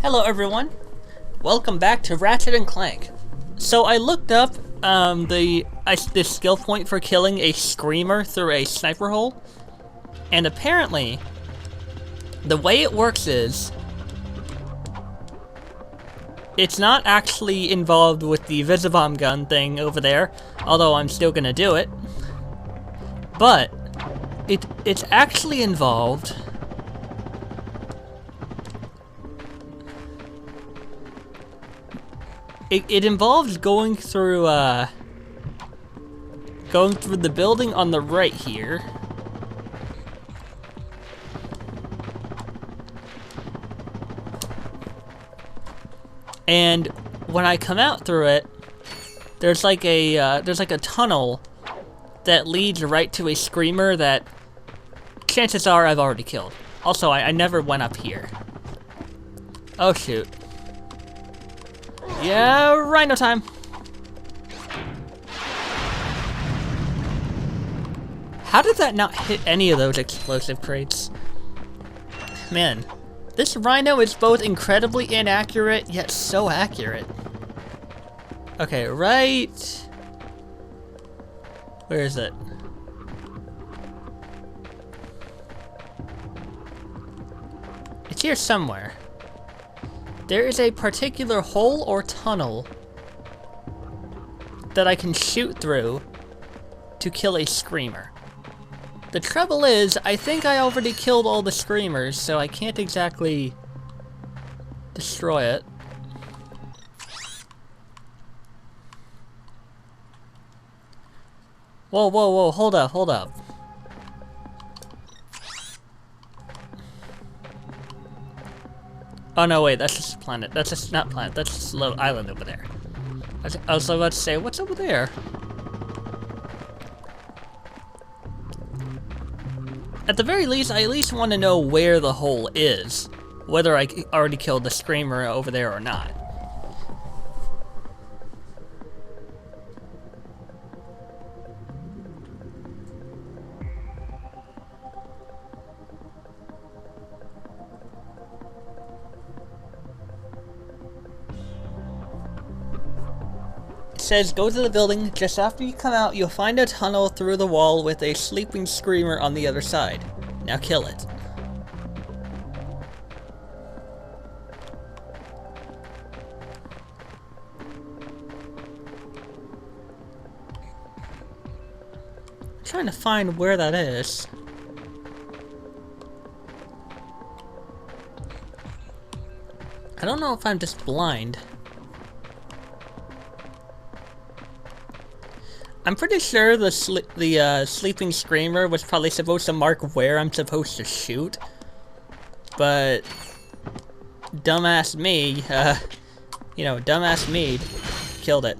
Hello everyone, welcome back to Ratchet and Clank. So I looked up the skill point for killing a screamer through a sniper hole, and apparently the way it works is it's not actually involved with the Visibomb gun thing over there, although I'm still gonna do it, but it's actually involved It involves going through the building on the right here. And when I come out through it, there's like a tunnel that leads right to a screamer that chances are I've already killed. Also, I never went up here. Oh shoot. Yeah, rhino time. How did that not hit any of those explosive crates? Man, this rhino is both incredibly inaccurate, yet so accurate. Okay, right... Where is it? It's here somewhere. There is a particular hole or tunnel that I can shoot through to kill a screamer. The trouble is, I think I already killed all the screamers, so I can't exactly destroy it. Whoa, whoa, whoa, hold up, hold up. Oh no, wait, that's just a planet. That's just not planet, that's just a little island over there. I was about to say, what's over there? At the very least, I at least want to know where the hole is. Whether I already killed the screamer over there or not. Says go to the building. Just after you come out, you'll find a tunnel through the wall with a sleeping screamer on the other side. Now kill it. I'm trying to find where that is. I don't know if I'm just blind. I'm pretty sure the sleeping screamer was probably supposed to mark where I'm supposed to shoot, but dumbass me, dumbass me killed it.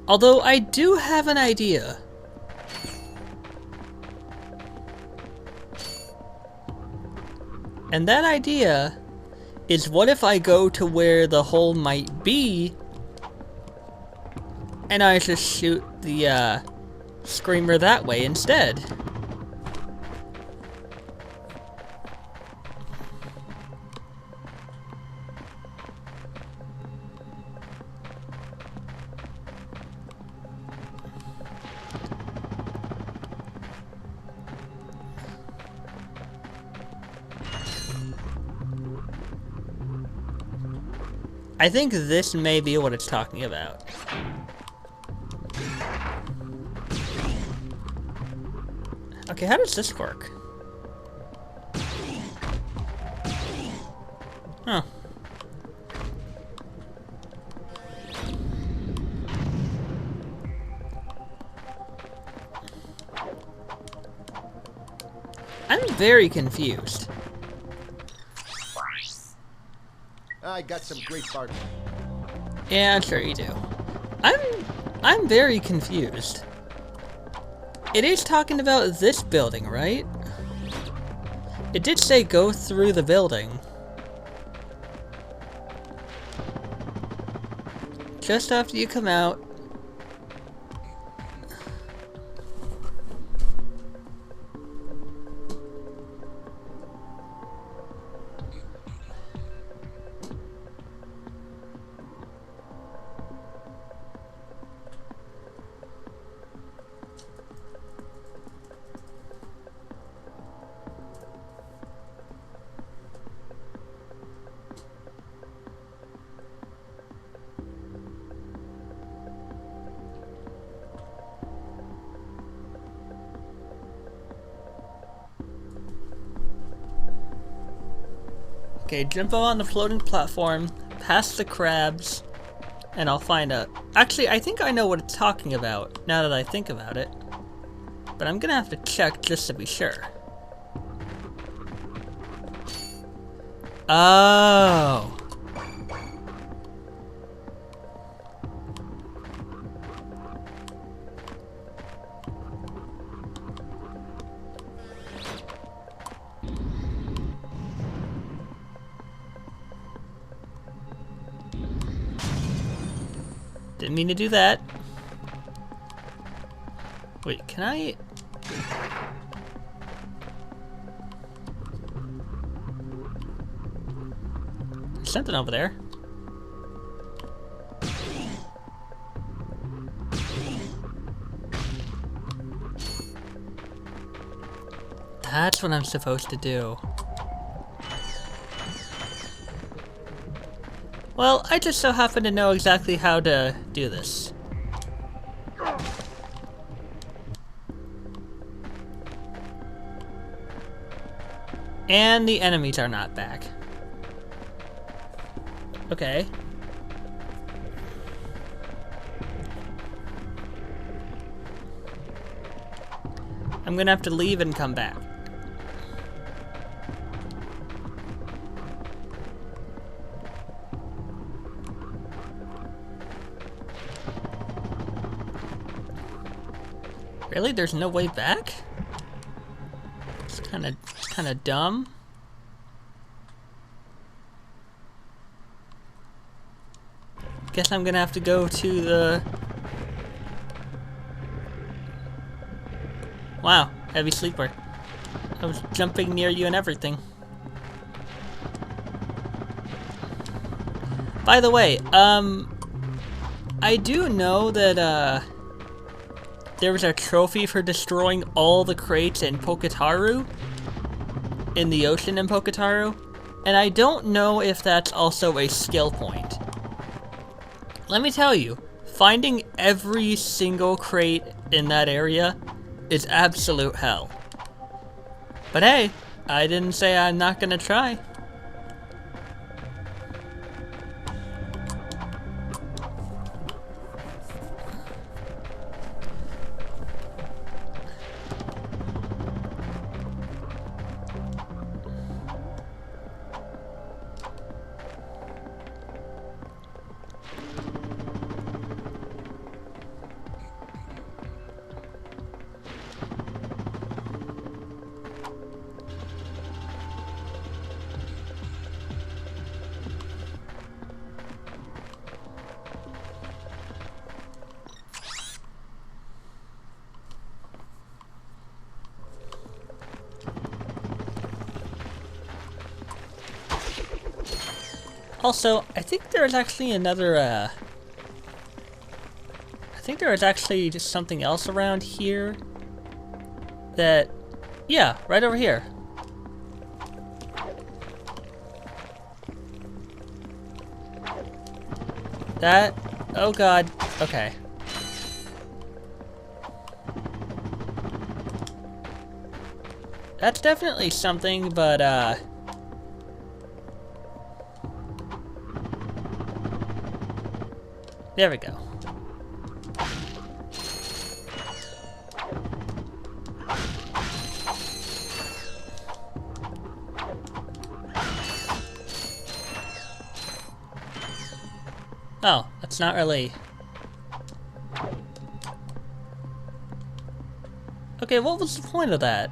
Although I do have an idea. And that idea is, what if I go to where the hole might be and I just shoot the screamer that way instead? I think this may be what it's talking about. Okay, how does this work? Huh. I'm very confused. I got some great bark. Yeah, I'm sure you do. I'm very confused. It is talking about this building, right? It did say go through the building. just after you come out. Okay, jump on the floating platform, past the crabs, and I'll find out. Actually, I think I know what it's talking about, now that I think about it. But I'm gonna have to check just to be sure. Oh. Didn't mean to do that. Wait, can I... There's something over there. That's what I'm supposed to do. Well, I just so happen to know exactly how to do this. And the enemies are not back. Okay. I'm gonna have to leave and come back. Really? There's no way back? It's kind of dumb. Guess I'm gonna have to go to the... Wow, heavy sleeper. I was jumping near you and everything. By the way, I do know that, there was a trophy for destroying all the crates in Poketaru, in the ocean in Poketaru, and I don't know if that's also a skill point. Let me tell you, finding every single crate in that area is absolute hell. But hey, I didn't say I'm not gonna try. Also, I think there is actually another, I think there is actually just something else around here that, yeah, right over here. That, oh god, okay. That's definitely something, but, there we go. Oh, that's not really... Okay, what was the point of that?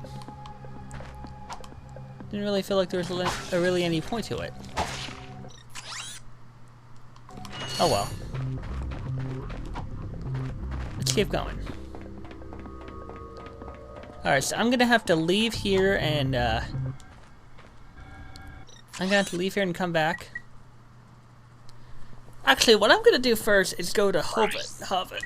Didn't really feel like there was really any point to it. Oh well. keep going. Alright, so I'm gonna have to leave here and, I'm gonna have to leave here and come back. Actually, what I'm gonna do first is go to Hovet.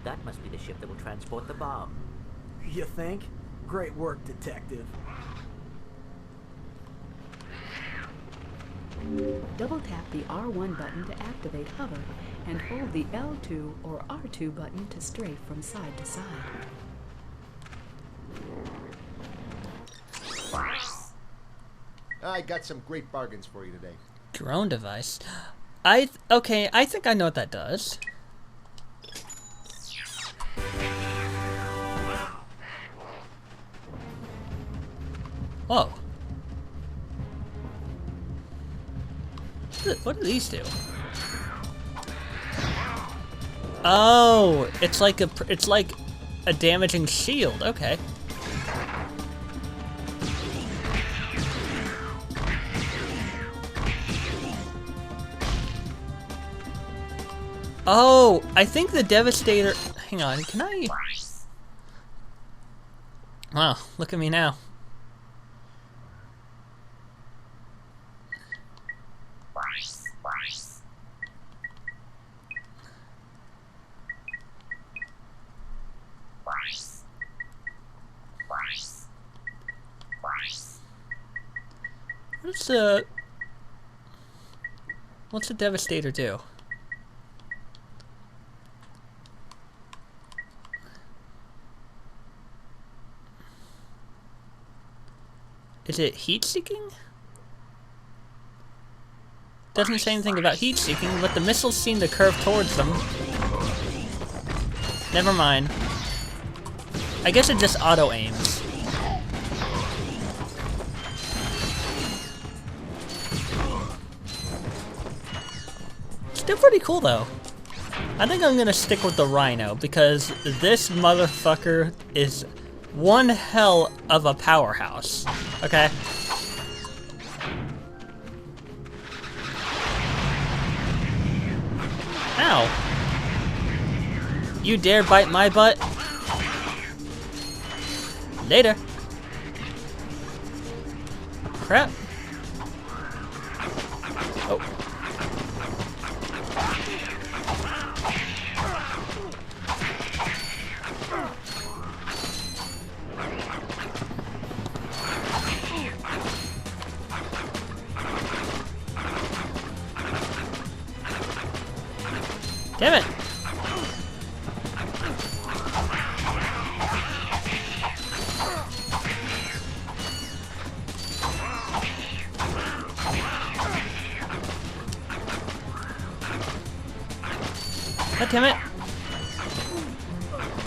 That must be the ship that will transport the bomb. You think? Great work, Detective. Double tap the R1 button to activate hover, and hold the L2 or R2 button to strafe from side to side. I got some great bargains for you today. Drone device. Okay, I think I know what that does. Whoa. What do these do? Oh, it's like a damaging shield. Okay. Oh, I think the Devastator. Hang on, can I? Wow, look at me now. What's the Devastator do? Is it heat-seeking? Doesn't say anything about heat-seeking, but the missiles seem to curve towards them. Never mind. I guess it just auto-aims. Still pretty cool, though. I think I'm gonna stick with the Rhino, because this motherfucker is one hell of a powerhouse. Okay? Ow. You dare bite my butt? Later. Crap. Oh. Damn it! God damn it!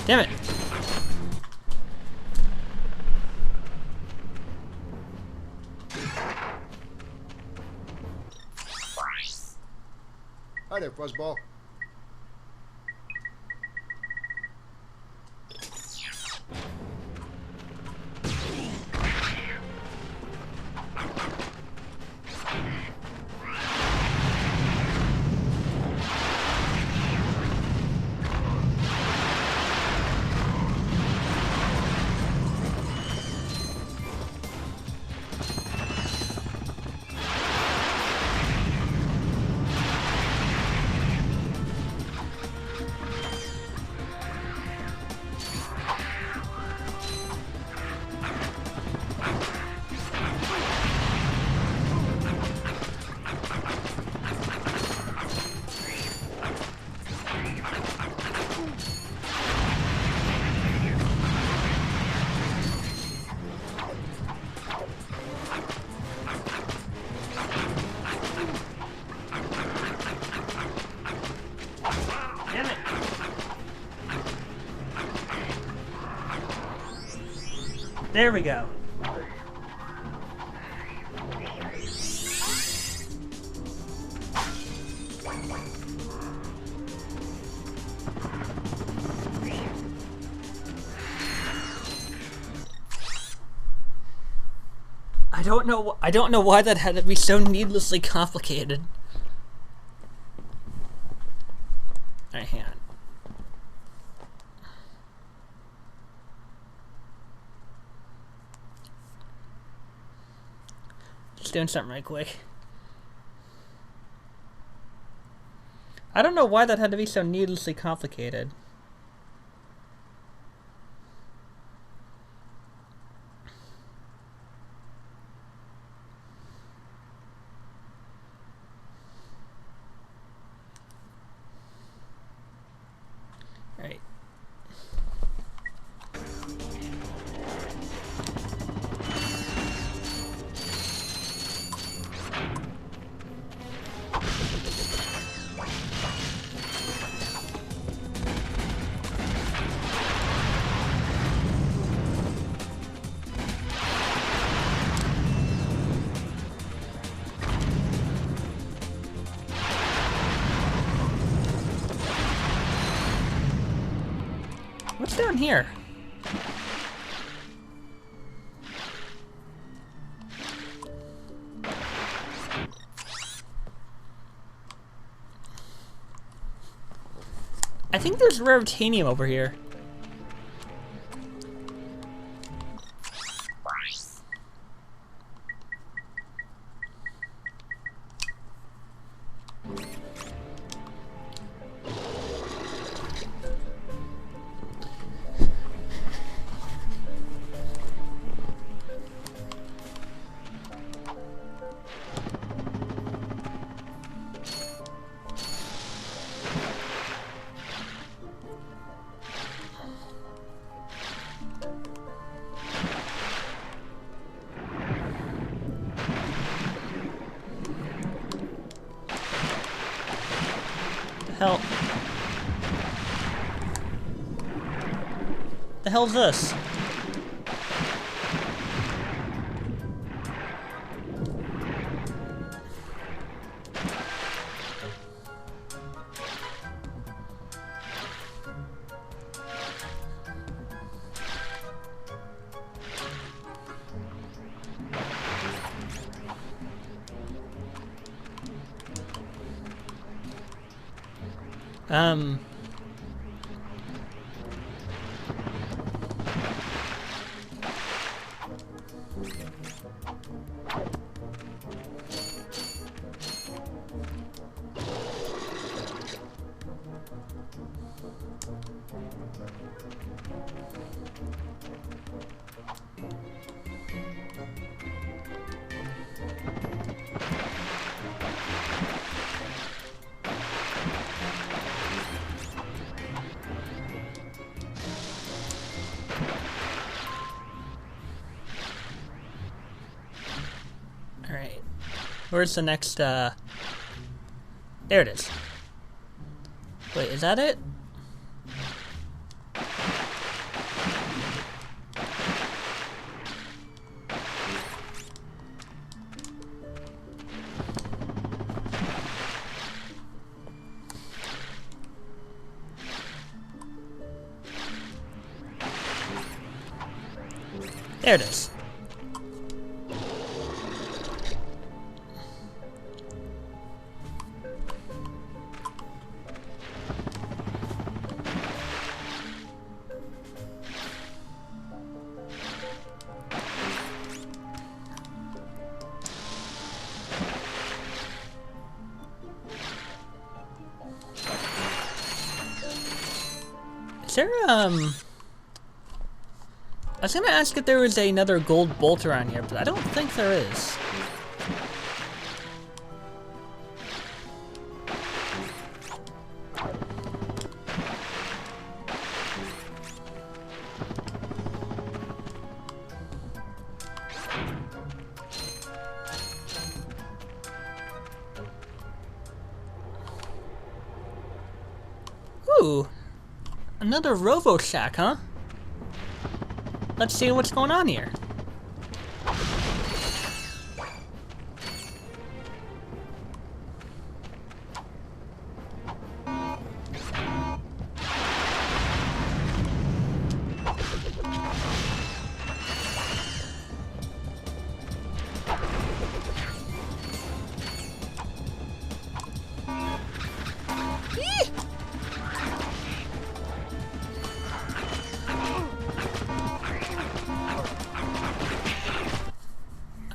Damn it! Hi there, Fuzzball. There we go. I don't know why that had to be so needlessly complicated. Alright, hang on. Just doing something right quick. I don't know why that had to be so needlessly complicated. Right. What's down here? I think there's rare titanium over here. Hell. The hell's this? Alright. Where's the next, There it is. Wait, is that it? There it is. Is there, I was gonna ask if there was another gold bolt around here, but I don't think there is. Ooh, another Robo Shack, huh? let's see what's going on here.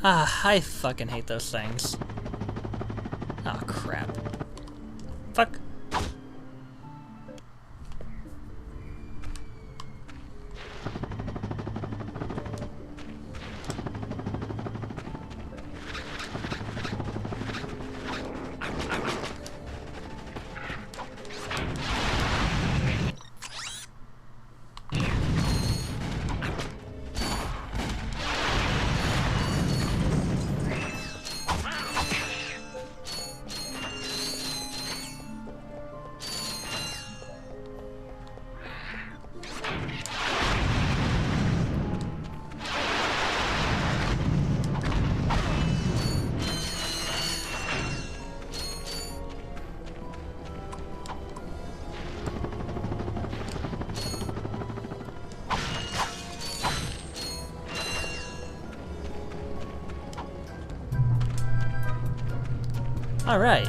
Ah, I fucking hate those things. Oh, crap. Fuck. Alright.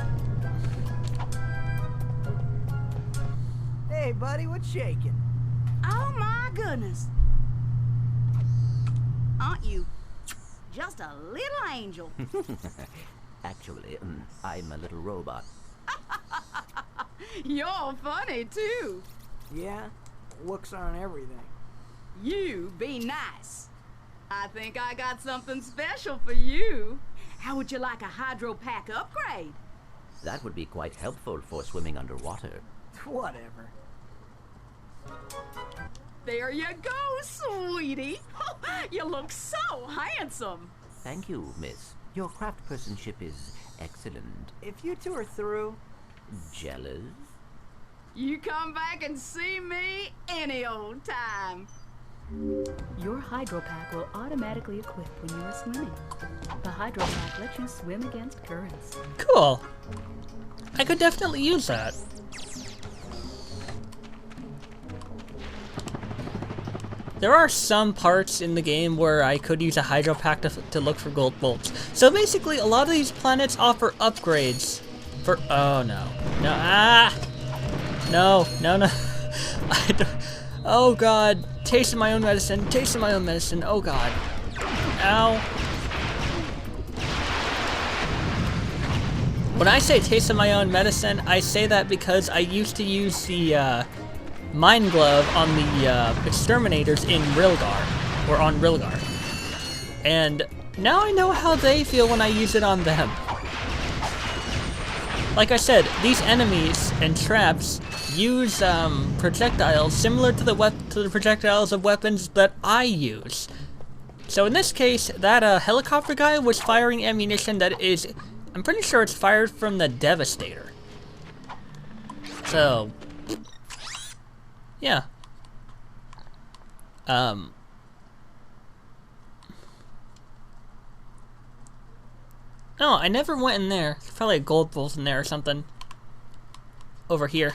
Hey, buddy, what's shaking? Oh my goodness. Aren't you just a little angel? Actually, I'm a little robot. You're funny too. Yeah, looks aren't everything. You be nice. I think I got something special for you. How would you like a hydro pack upgrade? That would be quite helpful for swimming underwater. Whatever. There you go, sweetie. You look so handsome. Thank you, miss. Your craftspersonship is excellent. If you two are through, Jealous? You come back and see me any old time. Your hydro pack will automatically equip when you are swimming. The hydro pack lets you swim against currents. Cool. I could definitely use that. There are some parts in the game where I could use a hydro pack to look for gold bolts. So basically, a lot of these planets offer upgrades for... Oh, no. No, No, no, no. I don't... Oh, God. Tasting my own medicine. Tasting my own medicine. Oh, God. Ow. When I say tasting my own medicine, I say that because I used to use the Mind Glove on the exterminators in Rilgar, or on Rilgar. And now I know how they feel when I use it on them. Like I said, these enemies and traps use projectiles similar to the projectiles of weapons that I use. So in this case, that helicopter guy was firing ammunition that is, I'm pretty sure it's fired from the Devastator. So, yeah. Oh, I never went in there. There's probably a gold bolt in there or something. Over here.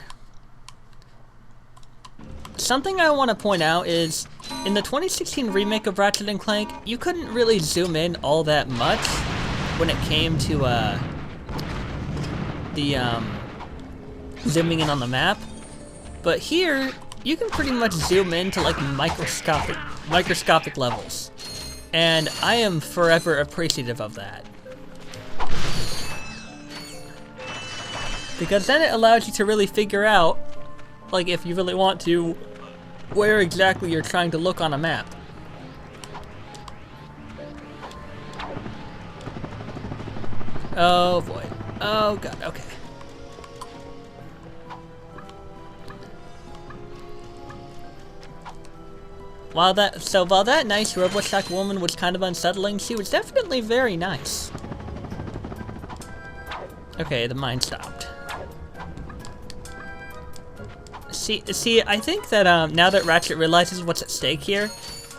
Something I want to point out is, in the 2016 remake of Ratchet and Clank, you couldn't really zoom in all that much when it came to zooming in on the map. But here, you can pretty much zoom in to like microscopic levels. And I am forever appreciative of that. Because then it allows you to really figure out, like if you really want to, where exactly you're trying to look on a map. Oh boy. Oh god, okay. While that nice RoboShock woman was kind of unsettling, she was definitely very nice. Okay, the mine stopped. See, I think that now that Ratchet realizes what's at stake here,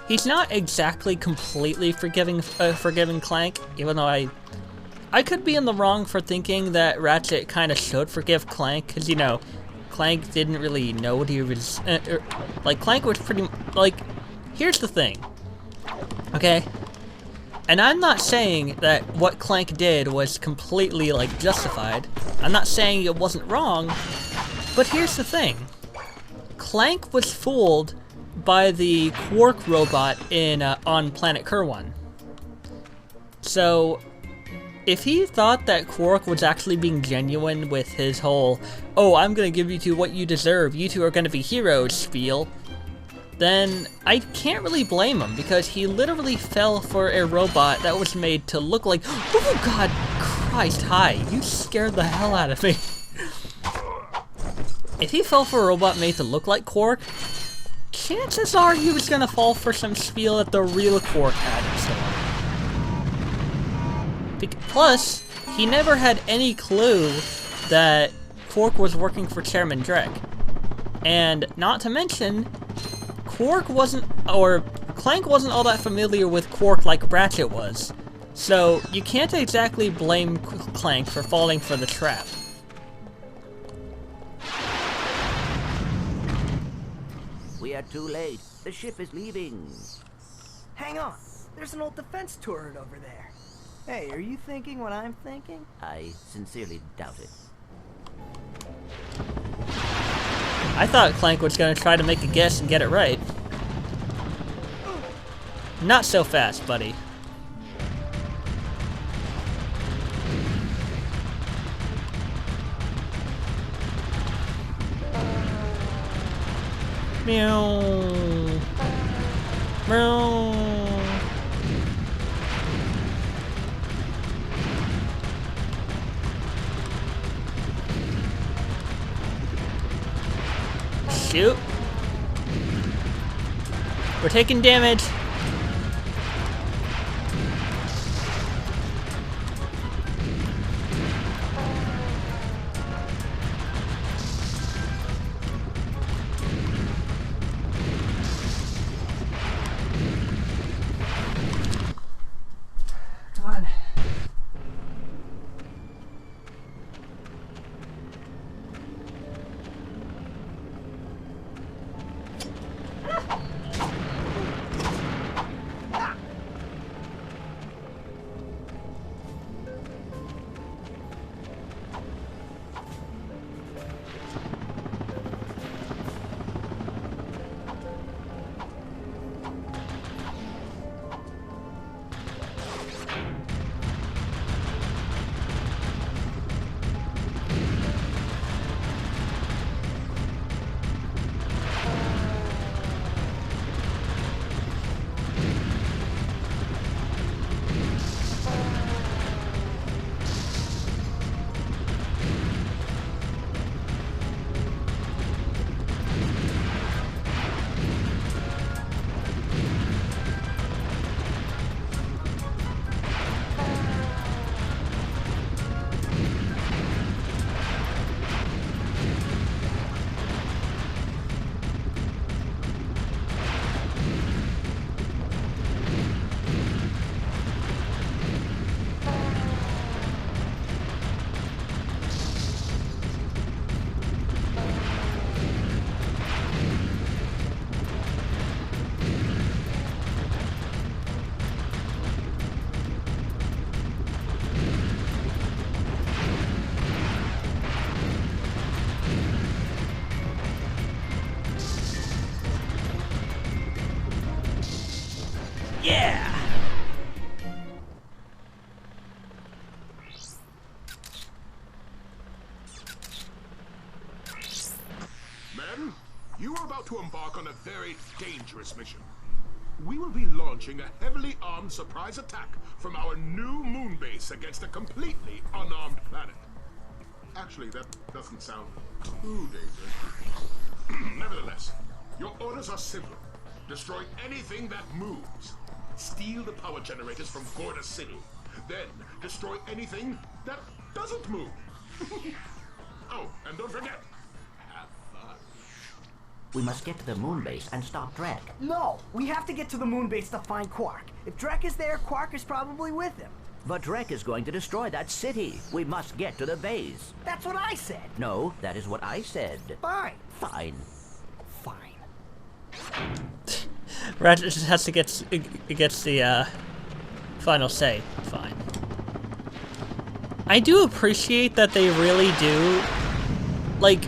he's not exactly completely forgiving Clank, even though I could be in the wrong for thinking that Ratchet kind of should forgive Clank, because, you know, Clank didn't really know what he was, like, Clank was pretty, like, here's the thing, okay? And I'm not saying that what Clank did was completely, like, justified. I'm not saying it wasn't wrong, but here's the thing. Clank was fooled by the Quark robot in, on planet Kerwan. So, if he thought that Quark was actually being genuine with his whole, oh, I'm gonna give you two what you deserve, you two are gonna be heroes spiel, then I can't really blame him, because he literally fell for a robot that was made to look like, oh god Christ, hi, you scared the hell out of me. If he fell for a robot made to look like Quark, chances are he was gonna fall for some spiel that the real Quark had in store. Plus, he never had any clue that Quark was working for Chairman Drek. And not to mention, Clank wasn't all that familiar with Quark like Ratchet was. So, you can't exactly blame Clank for falling for the trap. We are too late. The ship is leaving. Hang on. There's an old defense turret over there. Hey, are you thinking what I'm thinking? I sincerely doubt it. I thought Clank was gonna try to make a guess and get it right. Not so fast, buddy. Meow. Meow. Shoot. We're taking damage. Come on. Yeah! Men, you are about to embark on a very dangerous mission. We will be launching a heavily armed surprise attack from our new moon base against a completely unarmed planet. Actually, that doesn't sound too dangerous. Nevertheless, your orders are simple. Destroy anything that moves. Steal the power generators from Gorda City. Then destroy anything that doesn't move. Oh, and don't forget, have fun. We must get to the moon base and stop Drek. No, we have to get to the moon base to find Quark. If Drek is there, Quark is probably with him. But Drek is going to destroy that city. We must get to the base. That's what I said. No, that is what I said. Fine. Fine. Fine. Ratchet just has to get the final say. Fine. I do appreciate that they really do, like,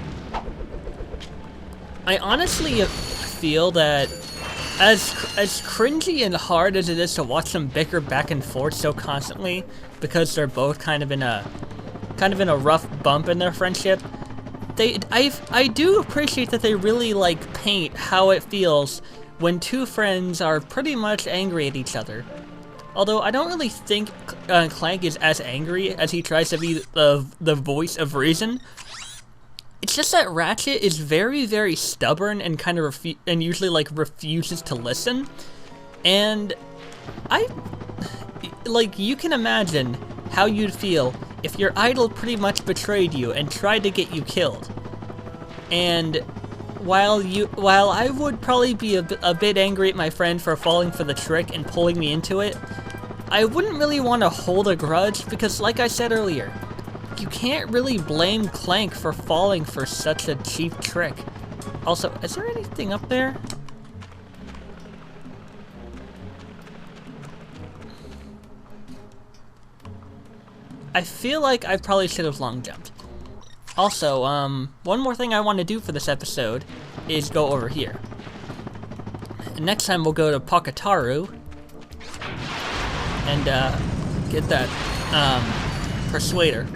I honestly feel that as cringy and hard as it is to watch them bicker back and forth so constantly, because they're both kind of in a rough bump in their friendship, I do appreciate that they really like paint how it feels when two friends are pretty much angry at each other. Although I don't really think Clank is as angry as he tries to be the voice of reason. It's just that Ratchet is very, very stubborn and kind of usually like refuses to listen. And you can imagine how you'd feel if your idol pretty much betrayed you and tried to get you killed. And while I would probably be a bit angry at my friend for falling for the trick and pulling me into it, I wouldn't really want to hold a grudge because, like I said earlier, you can't really blame Clank for falling for such a cheap trick. Also, is there anything up there? I feel like I probably should have long jumped. Also, one more thing I want to do for this episode is go over here. And next time we'll go to Pakataru and get that Persuader.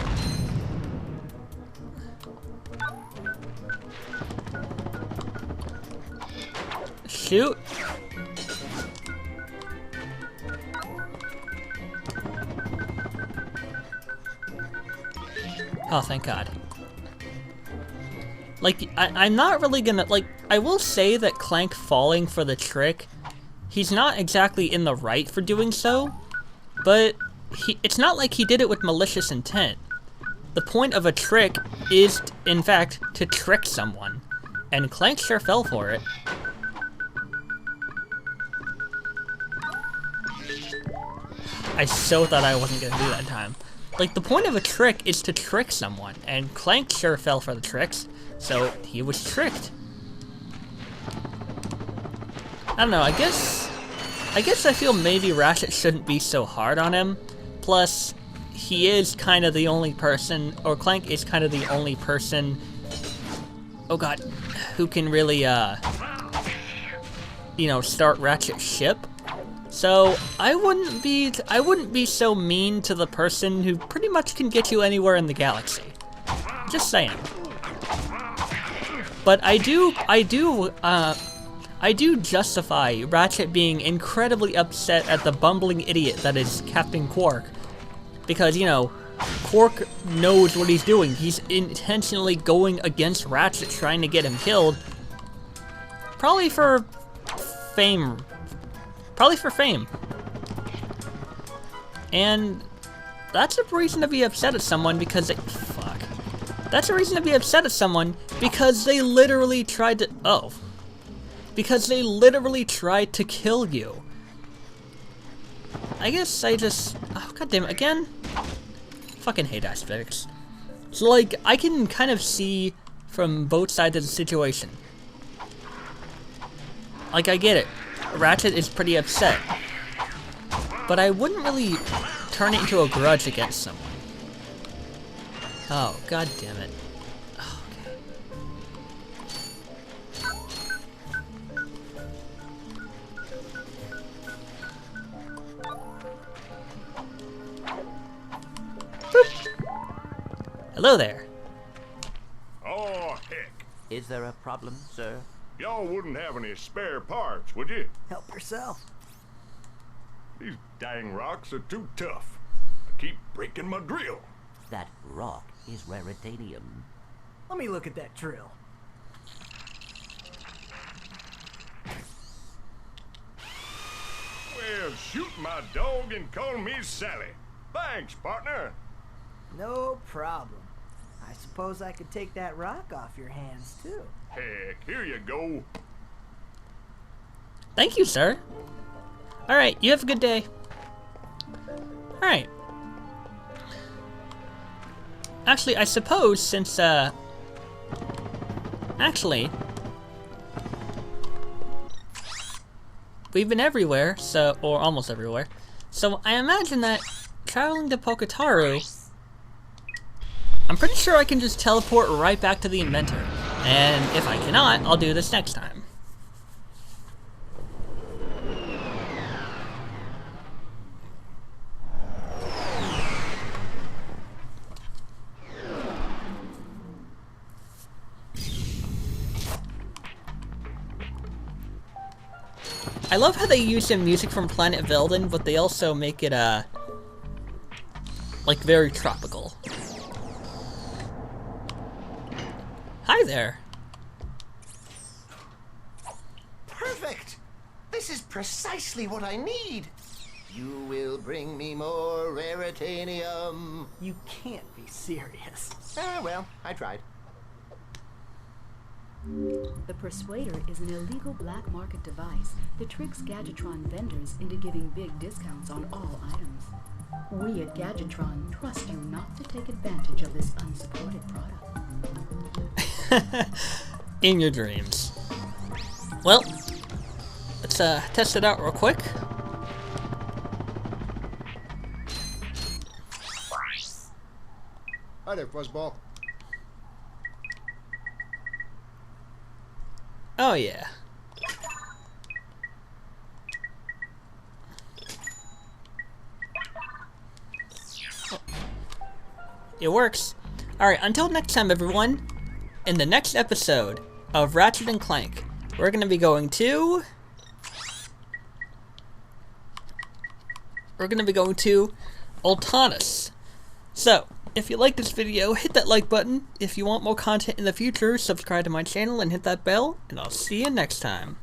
Shoot. Oh, thank God. Like, I'm not really gonna, like, I will say that Clank falling for the trick, he's not exactly in the right for doing so, but it's not like he did it with malicious intent. The point of a trick is, in fact, to trick someone, and Clank sure fell for it. I so thought I wasn't gonna do that in time. Like, the point of a trick is to trick someone, and Clank sure fell for the tricks, so he was tricked. I don't know, I guess I feel maybe Ratchet shouldn't be so hard on him. Plus, he is kind of the only person, or Clank is kind of the only person, oh God, who can really, you know, start Ratchet's ship. So I wouldn't be so mean to the person who pretty much can get you anywhere in the galaxy. Just saying. But I do justify Ratchet being incredibly upset at the bumbling idiot that is Captain Quark. Because, you know, Quark knows what he's doing. He's intentionally going against Ratchet, trying to get him killed. Probably for fame. And that's a reason to be upset at someone because That's a reason to be upset at someone because they literally tried to, because they literally tried to kill you. I guess I just, oh god damn it, again? Fucking hate aspects. So like, I can kind of see from both sides of the situation. Like, I get it. Ratchet is pretty upset. But I wouldn't really turn it into a grudge against someone. Oh, god damn it. Oh, okay. Boop. Hello there. Oh, heck. Is there a problem, sir? Y'all wouldn't have any spare parts, would you? Help yourself. These dang rocks are too tough. I keep breaking my drill. That rock is raritanium. Let me look at that drill. Well, shoot my dog and call me Sally. Thanks, partner. No problem. I suppose I could take that rock off your hands, too. Heck, here you go. Thank you, sir. Alright, you have a good day. Alright. Actually, I suppose since, actually, we've been everywhere, so, or almost everywhere. So I imagine that traveling to Pokataru, I'm pretty sure I can just teleport right back to the inventor. And if I cannot, I'll do this next time. I love how they use the music from Planet Velden, but they also make it, like, very tropical. Hi there. Perfect! This is precisely what I need. You will bring me more raritanium. You can't be serious. Ah, well, I tried. The Persuader is an illegal black market device that tricks Gadgetron vendors into giving big discounts on all items. We at Gadgetron trust you not to take advantage of this unsupported product. In your dreams. Well, let's test it out real quick. Hi there, Fuzzball. Oh yeah. It works. Alright, until next time everyone, in the next episode of Ratchet and Clank, we're gonna be going to Ultanus. So, if you like this video, hit that like button. If you want more content in the future, subscribe to my channel and hit that bell, and I'll see you next time.